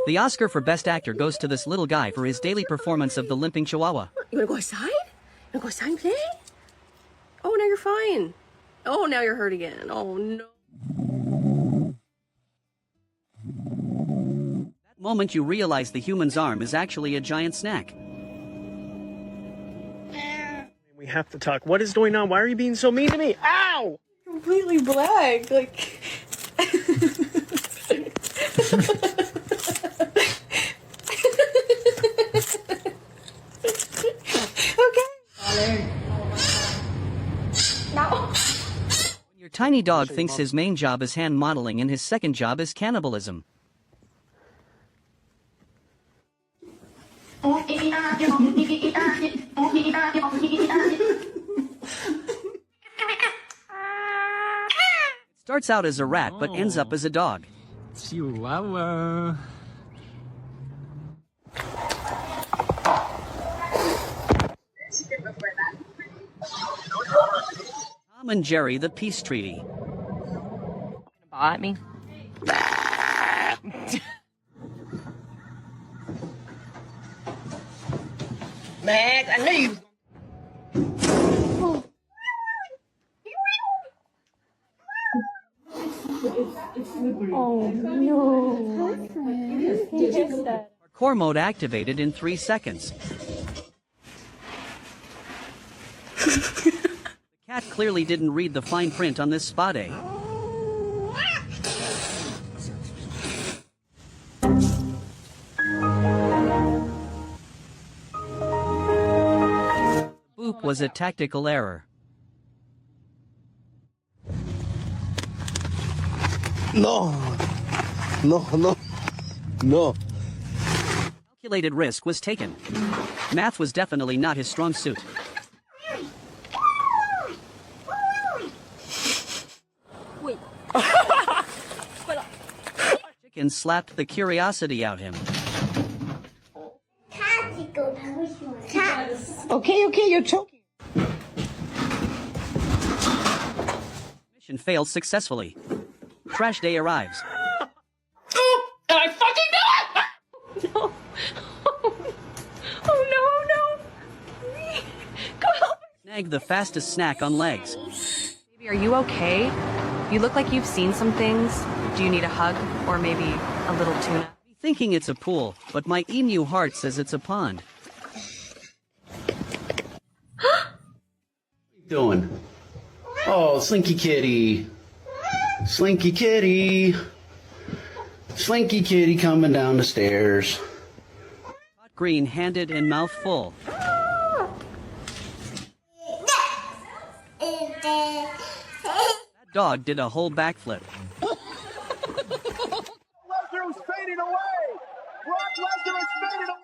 The Oscar for Best Actor goes to this little guy for his daily performance of the limping Chihuahua. You wanna go outside? You wanna go outside and play? Oh, now you're fine. Oh, now you're hurt again. Oh, no. That moment you realize the human's arm is actually a giant snack. We have to talk. What is going on? Why are you being so mean to me? Ow! Completely black. Like. Your tiny dog thinks his main job is hand modeling and his second job is cannibalism. Starts out as a rat but ends up as a dog. Chihuahua. Tom and Jerry, the Peace Treaty. Bought me. Max, I knew you. Oh no. Core mode activated in 3 seconds. The cat clearly didn't read the fine print on this spa day. Boop was a tactical error. No. Calculated risk was taken. Math was definitely not his strong suit. Chicken slapped the curiosity out him. Okay, you're choking. Mission failed successfully. Trash day arrives. I fucking knew it! No. Oh no. Go help me. Snag the fastest snack on legs. Baby, are you okay? You look like you've seen some things. Do you need a hug or maybe a little tuna? Thinking it's a pool, but my emu heart says it's a pond. What you doing? Oh, Slinky Kitty. Slinky Kitty. Slinky Kitty coming down the stairs. Hot green handed and mouth full. That dog did a whole backflip. Lesnar was fading away! Brock Lesnar is fading away!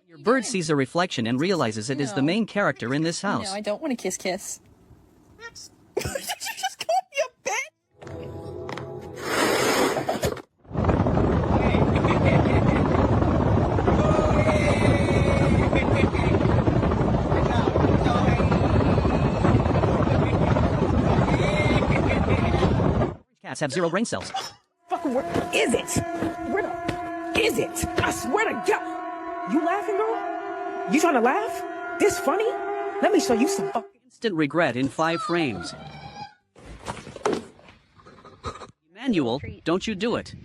Your bird sees a reflection and realizes it is the main character in this house. No, I don't want to kiss. You just called me a bitch! Cats have 0 brain cells. Fucking where is it? Where the is it? I swear to God! You laughing, girl? You trying to laugh? This funny? Let me show you some fucking... Instant regret in 5 frames. Emmanuel, don't you do it.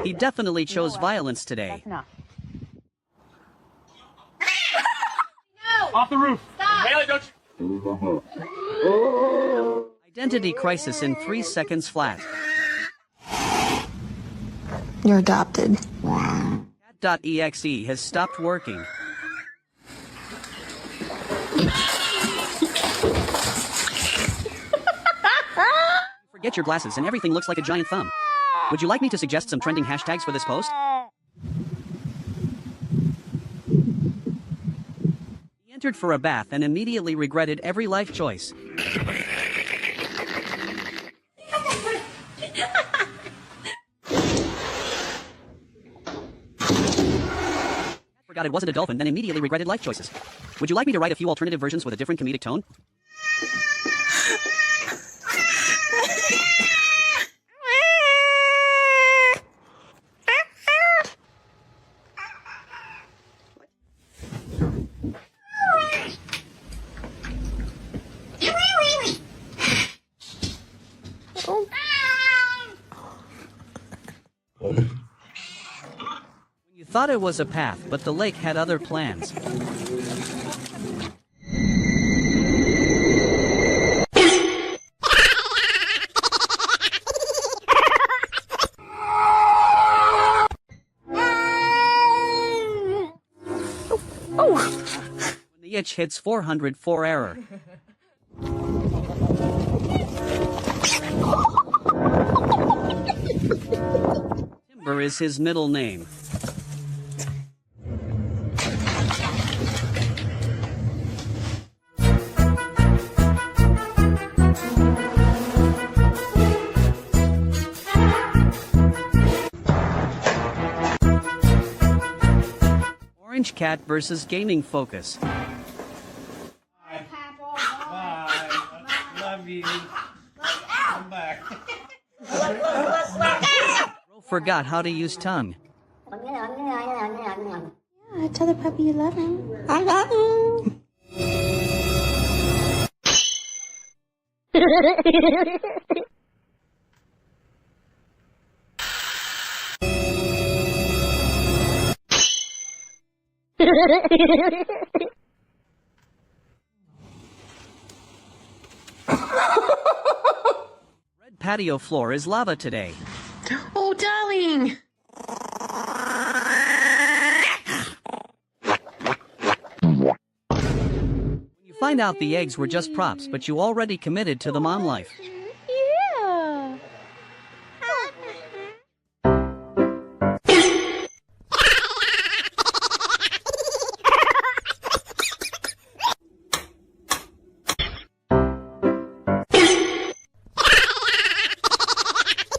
He definitely chose violence today. Off the roof! Haley, don't you... Identity crisis in 3 seconds flat. You're adopted. Cat.exe has stopped working. Forget your glasses and everything looks like a giant thumb. Would you like me to suggest some trending hashtags for this post? He entered for a bath and immediately regretted every life choice. Forgot it wasn't a dolphin, then immediately regretted life choices. Would you like me to write a few alternative versions with a different comedic tone? You thought it was a path, but the lake had other plans. When the itch hits 404 error. Timber is his middle name. Orange Cat versus Gaming Focus. Bye. Love you. Come back. Bro forgot how to use tongue. Yeah, tell the puppy you love him. I love him. Red patio floor is lava today. Oh, darling. You find out the eggs were just props, but you already committed to the mom life.